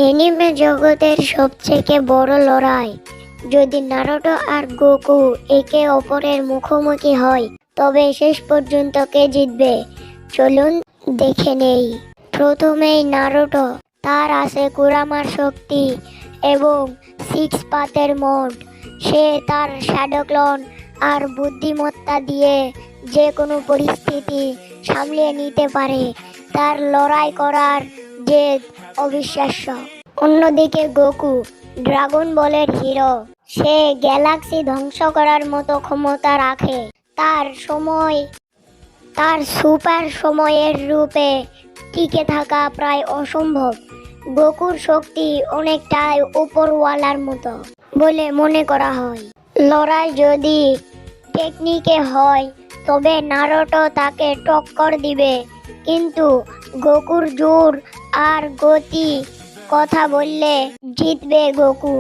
Anime জগতের সবথেকে বড় লড়াই। যদি নারুটো আর গোকু একে অপরের মুখোমুখি হয় তবে শেষ পর্যন্ত কে জিতবে চলুন দেখে নেই। প্রথমেই নারুটো, তার আছে কুরামার শক্তি এবং সিক্স পাথের মোড। সে তার শ্যাডো ক্লন আর বুদ্ধিমত্তা দিয়ে যে কোনো পরিস্থিতি সামলিয়ে নিতে পারে। তার লড়াই করার জেদ অবিশ্বাস্য। অন্যদিকে গোকু, ড্রাগন বলের হিরো। সে গ্যালাক্সি ধ্বংস করার মতো ক্ষমতা রাখে। তার সুপার সময়ের রূপে টিকে থাকা প্রায় অসম্ভব। গোকুর শক্তি অনেকটাই উপরওয়ালার মতো বলে মনে করা হয়। লড়াই যদি টেকনিকে হয় তবে নারুটো তাকে টক্কর দিবে, কিন্তু গোকুর জোর আর গতি কথা বললে জিতবে গোকু।